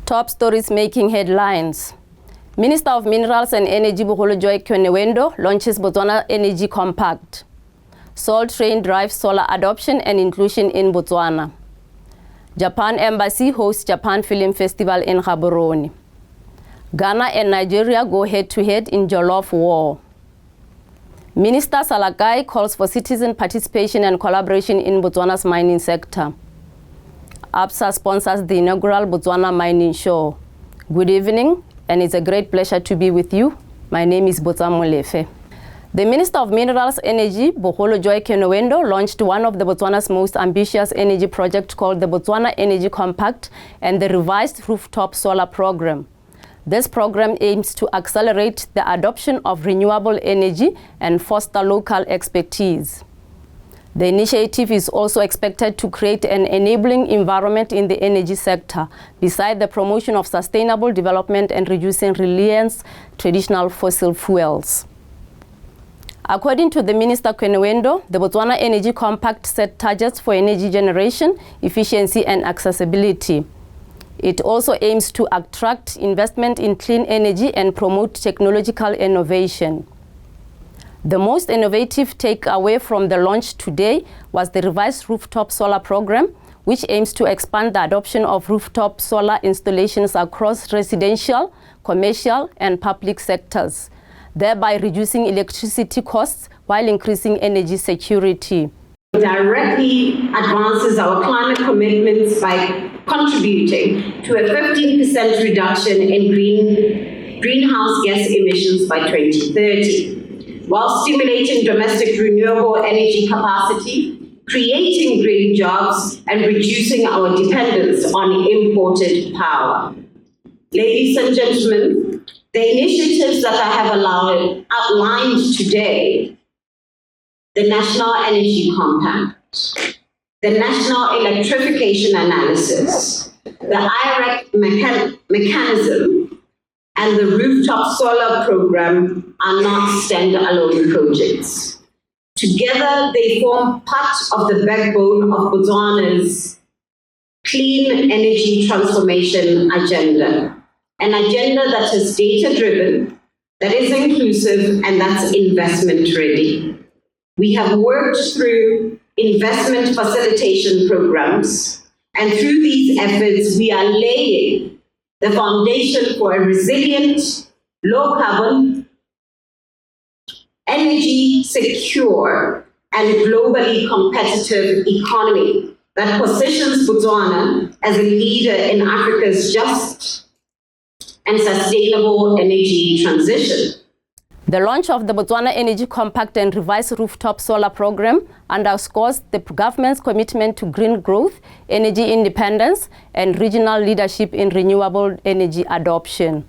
Top stories making headlines. Minister of Minerals and Energy Bogolo Kenewendo launches Botswana Energy Compact. Soul Train drives solar adoption and inclusion in Botswana. Japan Embassy hosts Japan Film Festival in Gaborone. Ghana and Nigeria go head-to-head in Jollof War. Minister Salakai calls for citizen participation and collaboration in Botswana's mining sector. ABSA sponsors the inaugural Botswana Mining Show. Good evening, and it's a great pleasure to be with you. My name is Molefe. The Minister of Minerals Energy, Bogolo Kenewendo, launched one of the Botswana's most ambitious energy projects called the Botswana Energy Compact and the revised Rooftop Solar Program. This program aims to accelerate the adoption of renewable energy and foster local expertise. The initiative is also expected to create an enabling environment in the energy sector, beside the promotion of sustainable development and reducing reliance on traditional fossil fuels. According to the Minister Kenewendo, the Botswana Energy Compact set targets for energy generation, efficiency and accessibility. It also aims to attract investment in clean energy and promote technological innovation. The most innovative takeaway from the launch today was the revised Rooftop Solar Program, which aims to expand the adoption of rooftop solar installations across residential, commercial, and public sectors, thereby reducing electricity costs while increasing energy security. Directly advances our climate commitments by contributing to a 15% reduction in greenhouse gas emissions by 2030, while stimulating domestic renewable energy capacity, creating green jobs, and reducing our dependence on imported power. Ladies and gentlemen, the initiatives that I have outlined today, the National Energy Compact, the National Electrification Analysis, the IREC mechanism, and the Rooftop Solar Program are not standalone projects. Together, they form part of the backbone of Botswana's clean energy transformation agenda, an agenda that is data-driven, that is inclusive, and that's investment-ready. We have worked through investment facilitation programs, and through these efforts, we are laying the foundation for a resilient, low-carbon, energy secure, and globally competitive economy that positions Botswana as a leader in Africa's just and sustainable energy transition. The launch of the Botswana Energy Compact and revised Rooftop Solar Program underscores the government's commitment to green growth, energy independence, and regional leadership in renewable energy adoption.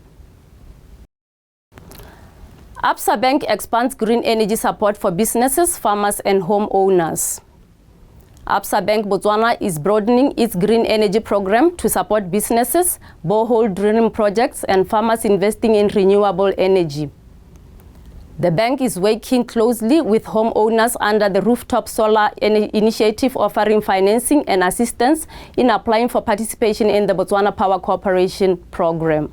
ABSA Bank expands green energy support for businesses, farmers, and homeowners. ABSA Bank Botswana is broadening its green energy program to support businesses, borehole drilling projects, and farmers investing in renewable energy. The bank is working closely with homeowners under the Rooftop Solar Initiative, offering financing and assistance in applying for participation in the Botswana Power Corporation program.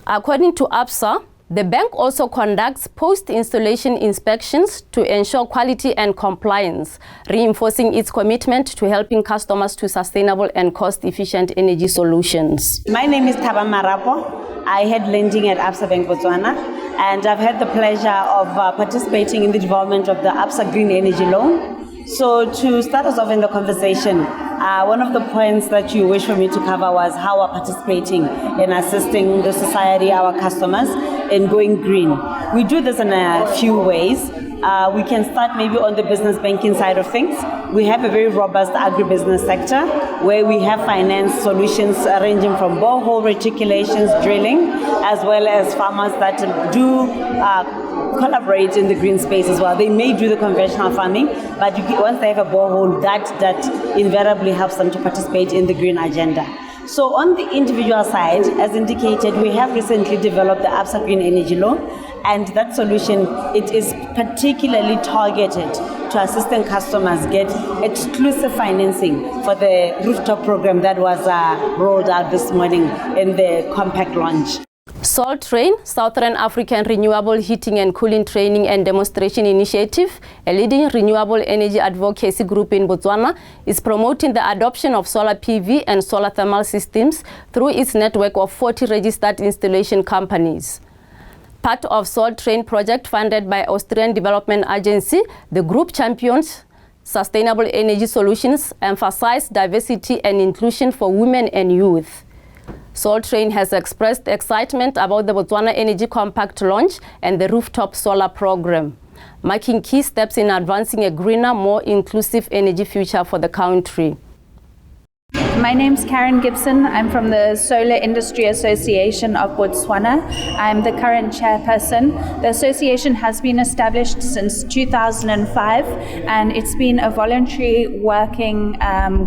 According to ABSA, the bank also conducts post-installation inspections to ensure quality and compliance, reinforcing its commitment to helping customers to sustainable and cost-efficient energy solutions. My name is Thaba Marapo. I head lending at ABSA Bank Botswana, and I've had the pleasure of participating in the development of the ABSA Green Energy Loan. So to start us off in the conversation, one of the points that you wish for me to cover was how we're participating in assisting the society, our customers, in going green. We do this in a few ways. We can start maybe on the business banking side of things. We have a very robust agribusiness sector where we have finance solutions ranging from borehole reticulations, drilling, as well as farmers that do collaborate in the green space as well. They may do the conventional farming, but once they have a borehole, that invariably helps them to participate in the green agenda. So on the individual side, as indicated, we have recently developed the Absa Green Energy Loan, and that solution, it is particularly targeted to assisting customers get exclusive financing for the Rooftop program that was rolled out this morning in the compact launch. Salt Train, Southern African Renewable Heating and Cooling Training and Demonstration Initiative, a leading renewable energy advocacy group in Botswana, is promoting the adoption of solar PV and solar thermal systems through its network of 40 registered installation companies. Part of Salt Train project funded by Austrian Development Agency, the group champions sustainable energy solutions, emphasize diversity and inclusion for women and youth. Salt Train has expressed excitement about the Botswana Energy Compact launch and the Rooftop solar program, marking key steps in advancing a greener, more inclusive energy future for the country. My name's Karen Gibson. I'm from the Solar Industry Association of Botswana. I'm the current chairperson. The association has been established since 2005, and it's been a voluntary working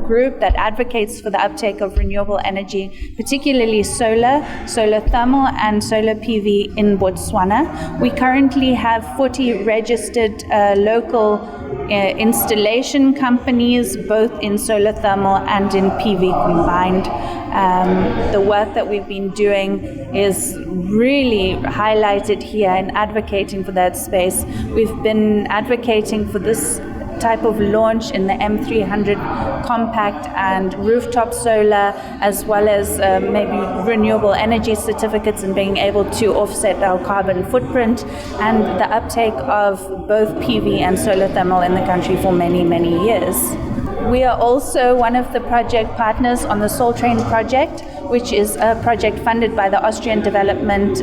group that advocates for the uptake of renewable energy, particularly solar thermal, and solar PV in Botswana. We currently have 40 registered local installation companies, both in solar thermal and in PV combined. The work that we've been doing is really highlighted here in advocating for that space. We've been advocating for this type of launch in the M300 compact and rooftop solar, as well as maybe renewable energy certificates and being able to offset our carbon footprint, and the uptake of both PV and solar thermal in the country for many, many years. We are also one of the project partners on the Salt Train project, which is a project funded by the Austrian Development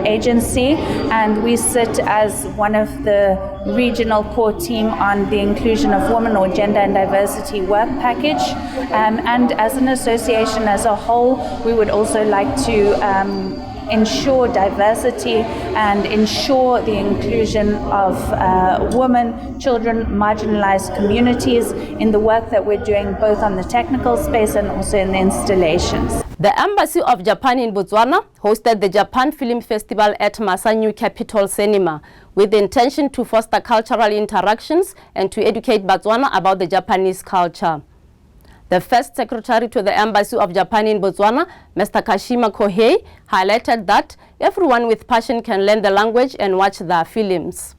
Agency, and we sit as one of the regional core team on the inclusion of women or gender and diversity work package. And as an association as a whole, we would also like to ensure diversity and ensure the inclusion of women, children, marginalized communities in the work that we're doing both on the technical space and also in the installations. The Embassy of Japan in Botswana hosted the Japan Film Festival at Masanyu Capital Cinema with the intention to foster cultural interactions and to educate Botswana about the Japanese culture. The first secretary to the Embassy of Japan in Botswana, Mr. Kashima Kohei, highlighted that everyone with passion can learn the language and watch their films.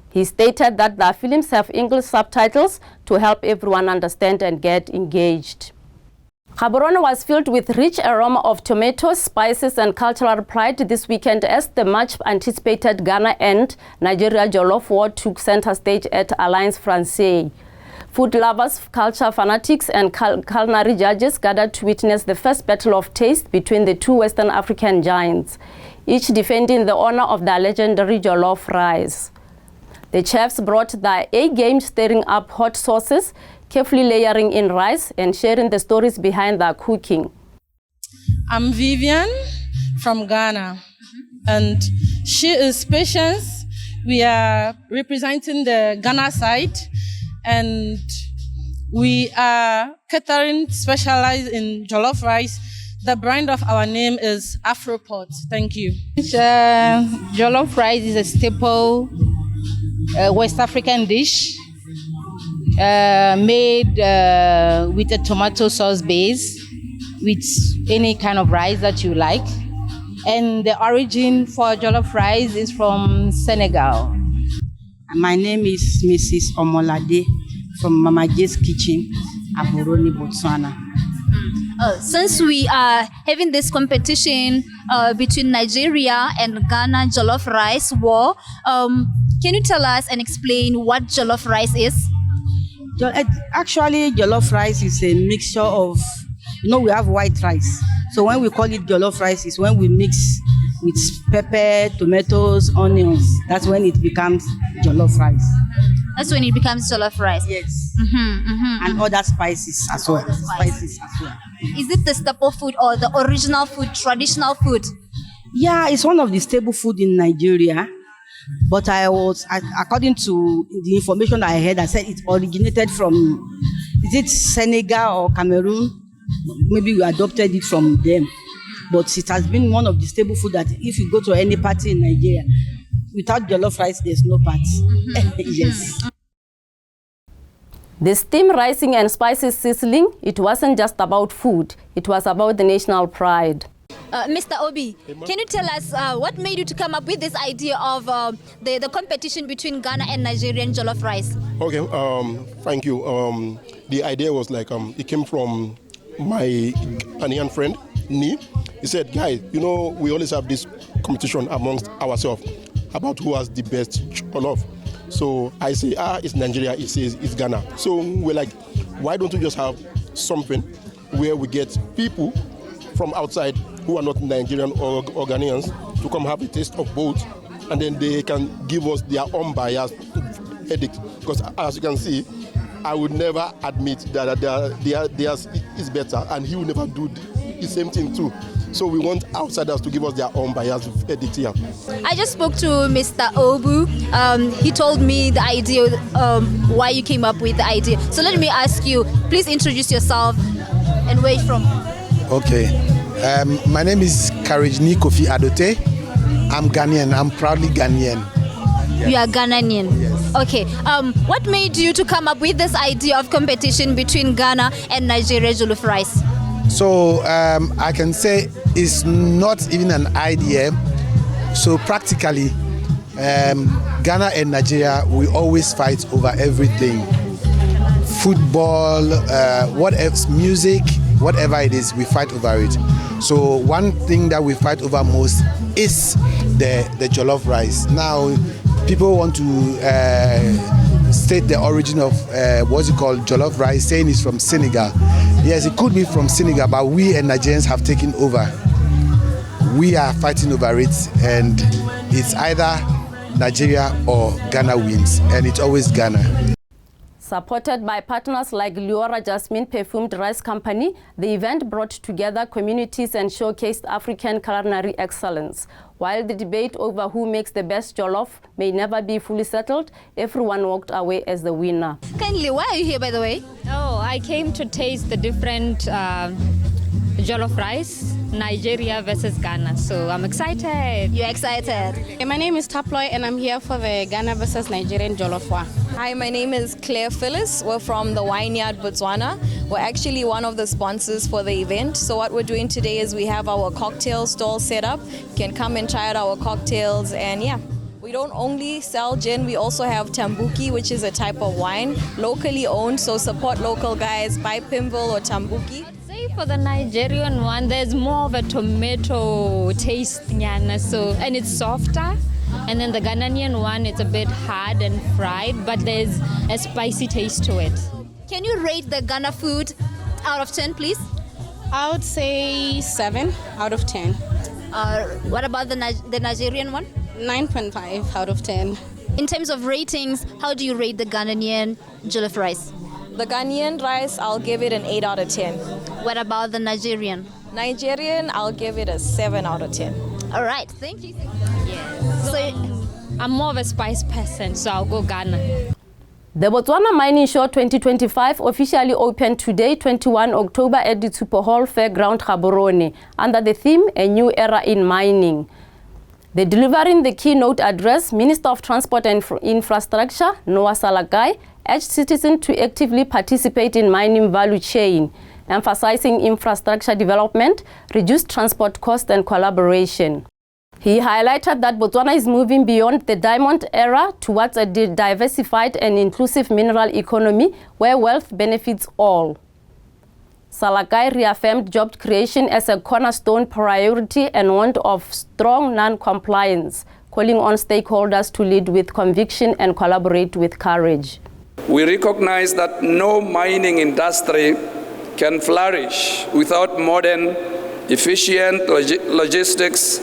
He stated that their films have English subtitles to help everyone understand and get engaged. Gaborone was filled with rich aroma of tomatoes, spices and cultural pride this weekend as the much-anticipated Ghana and Nigeria Jollof War took center stage at Alliance Francaise. Food lovers, culture fanatics and culinary judges gathered to witness the first battle of taste between the two Western African giants, each defending the honor of their legendary jollof rice. The chefs brought their A-game, stirring up hot sauces, carefully layering in rice and sharing the stories behind their cooking. I'm Vivian from Ghana, and she is Patience. We are representing the Ghana side, and we are catering specialized in jollof rice. The brand of our name is Afropot. Thank you. Jollof rice is a staple West African dish made with a tomato sauce base with any kind of rice that you like. And the origin for jollof rice is from Senegal. My name is Mrs. Omolade from Mama J's Kitchen, Gaborone, Botswana. Since we are having this competition between Nigeria and Ghana Jollof Rice War, can you tell us and explain what jollof rice is? Actually, jollof rice is a mixture of, we have white rice. So when we call it jollof rice, is when we mix with pepper, tomatoes, onions. That's when it becomes jollof rice. That's when it becomes jollof rice? Yes. And other spices as well. Is it the staple food or the original food, traditional food? Yeah, it's one of the staple food in Nigeria. But according to the information I heard, I said it originated from, is it Senegal or Cameroon? maybe we adopted it from them. But it has been one of the staple food that if you go to any party in Nigeria, without jollof rice, there's no party. Yes. The steam rising and spices sizzling, it wasn't just about food, it was about the national pride. Mr. Obi, can you tell us what made you to come up with this idea of the competition between Ghana and Nigerian jollof rice? Okay, thank you. The idea was like, it came from my Ghanaian friend, Ni. He said, guys, you know, we always have this competition amongst ourselves about who has the best jollof. So I say, it's Nigeria, he says it's Ghana. So we're like, why don't we just have something where we get people from outside who are not Nigerian or Ghanaians to come have a taste of both, and then they can give us their unbiased verdict. Because as you can see, I would never admit that theirs is better, and he will never do the same thing too. So we want outsiders to give us their own biased verdict here. I just spoke to Mr. Obu. He told me the idea, why you came up with the idea. So let me ask you, please introduce yourself and where you're from. Okay. My name is Karijni Kofi Adote. I'm Ghanaian. I'm proudly Ghanaian. Yes. You are Ghanaian? Yes. Okay. What made you to come up with this idea of competition between Ghana and Nigeria jollof rice? So I can say it's not even an idea. So practically, Ghana and Nigeria, we always fight over everything. Football, what else, music, whatever it is, we fight over it. So one thing that we fight over most is the jollof rice. Now, people want to state the origin of what's it called, jollof rice, saying it's from Senegal. Yes, it could be from Senegal, but we and Nigerians have taken over. We are fighting over it, and it's either Nigeria or Ghana wins, and it's always Ghana. Supported by partners like Luora Jasmine Perfumed Rice Company, the event brought together communities and showcased African culinary excellence. While the debate over who makes the best jollof may never be fully settled, everyone walked away as the winner. Kindly, why are you here, by the way? Oh, I came to taste the different jollof rice, Nigeria versus Ghana. So I'm excited. You're excited? Hey, my name is Taploy and I'm here for the Ghana versus Nigerian Jollof War. Hi, my name is Claire Phyllis. We're from the Vineyard, Botswana. We're actually one of the sponsors for the event. So what we're doing today is we have our cocktail stall set up. You can come and try out our cocktails, and yeah. We don't only sell gin, we also have Tambuki, which is a type of wine, locally owned, so support local guys, buy Pimville or Tambuki. For the Nigerian one, there's more of a tomato taste, and it's softer. And then the Ghanaian one, it's a bit hard and fried, but there's a spicy taste to it. Can you rate the Ghana food out of 10, please? I would say 7 out of 10. What about the Nigerian one? 9.5 out of 10. In terms of ratings, how do you rate the Ghanaian jollof rice? The Ghanaian rice, I'll give it an 8 out of 10. What about the Nigerian? Nigerian, I'll give it a 7 out of 10. All right, thank you. Yes. So I'm more of a spice person, so I'll go Ghana. The Botswana Mining Show 2025 officially opened today, 21 October at the Tsupo Hall Fairground, Gaborone, under the theme, A New Era in Mining. Delivering the keynote address, Minister of Transport and Infrastructure, Noah Salakai, urged citizens to actively participate in mining value chain, emphasizing infrastructure development, reduced transport costs and collaboration. He highlighted that Botswana is moving beyond the diamond era towards a diversified and inclusive mineral economy where wealth benefits all. Salakai reaffirmed job creation as a cornerstone priority and warned of strong non-compliance, calling on stakeholders to lead with conviction and collaborate with courage. We recognize that no mining industry can flourish without modern, efficient logistics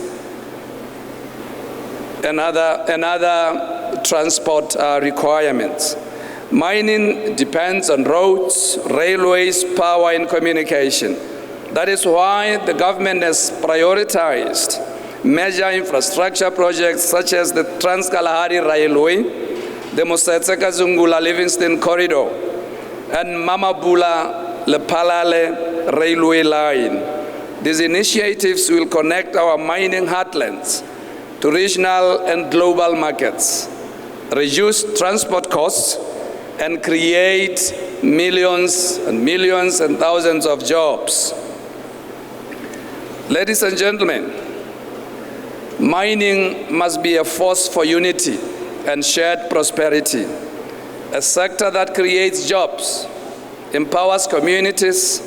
and other transport requirements. Mining depends on roads, railways, power and communication. That is why the government has prioritized major infrastructure projects such as the Trans-Kalahari Railway, the Mosetseka-Zungula Livingston Corridor, and Mamabula Lephalale railway line. These initiatives will connect our mining heartlands to regional and global markets, reduce transport costs, and create millions and thousands of jobs. Ladies and gentlemen, mining must be a force for unity and shared prosperity, a sector that creates jobs, empowers communities,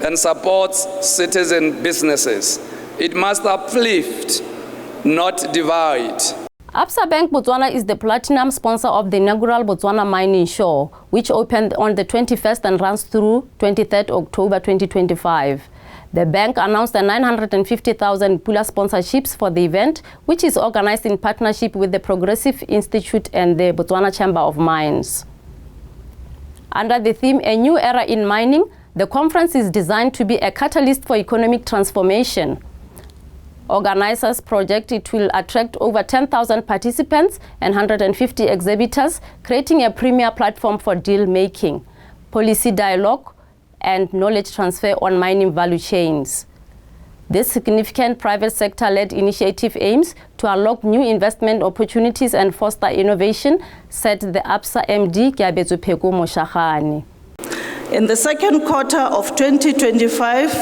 and supports citizen businesses. It must uplift, not divide. Absa Bank Botswana is the platinum sponsor of the inaugural Botswana Mining Show, which opened on the 21st and runs through 23rd October 2025. The bank announced the 950,000 Pula sponsorships for the event, which is organized in partnership with the Progressive Institute and the Botswana Chamber of Mines. Under the theme, A New Era in Mining, the conference is designed to be a catalyst for economic transformation. Organizers project it will attract over 10,000 participants and 150 exhibitors, creating a premier platform for deal making, policy dialogue, and knowledge transfer on mining value chains. This significant private sector-led initiative aims to unlock new investment opportunities and foster innovation, said the ABSA MD, Gaborone Moshachane. In the second quarter of 2025,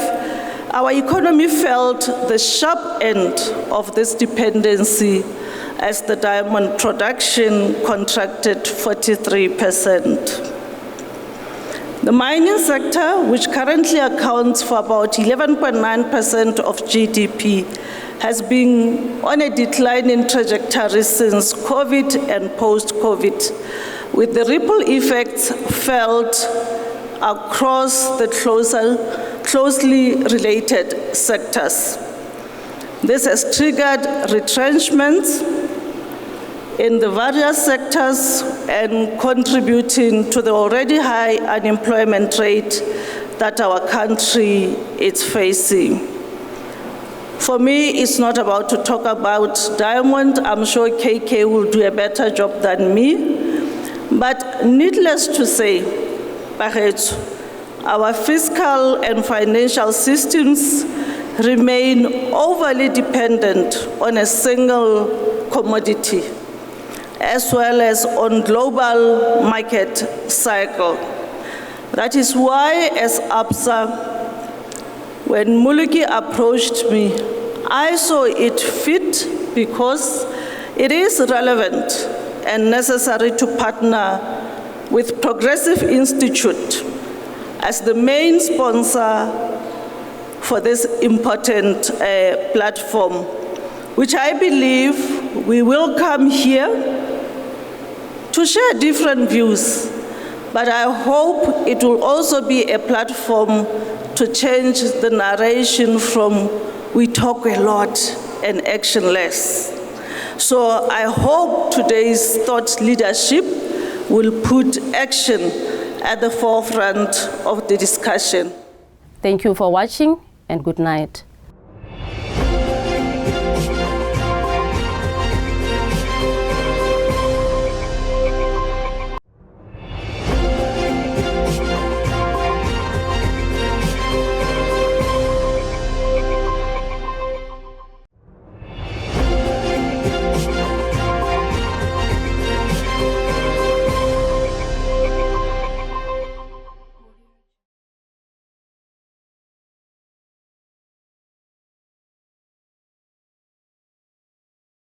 our economy felt the sharp end of this dependency as the diamond production contracted 43%. The mining sector, which currently accounts for about 11.9% of GDP, has been on a declining trajectory since COVID and post-COVID, with the ripple effects felt across the closely related sectors. This has triggered retrenchments in the various sectors and contributing to the already high unemployment rate that our country is facing. For me, it's not about to talk about diamond. I'm sure KK will do a better job than me. But needless to say, our fiscal and financial systems remain overly dependent on a single commodity, as well as on global market cycle. That is why, as ABSA, when Muluki approached me, I saw it fit because it is relevant and necessary to partner with Progressive Institute as the main sponsor for this important platform, which I believe we will come here to share different views, but I hope it will also be a platform to change the narration from we talk a lot and action less. So I hope today's thought leadership will put action at the forefront of the discussion. Thank you for watching and good night.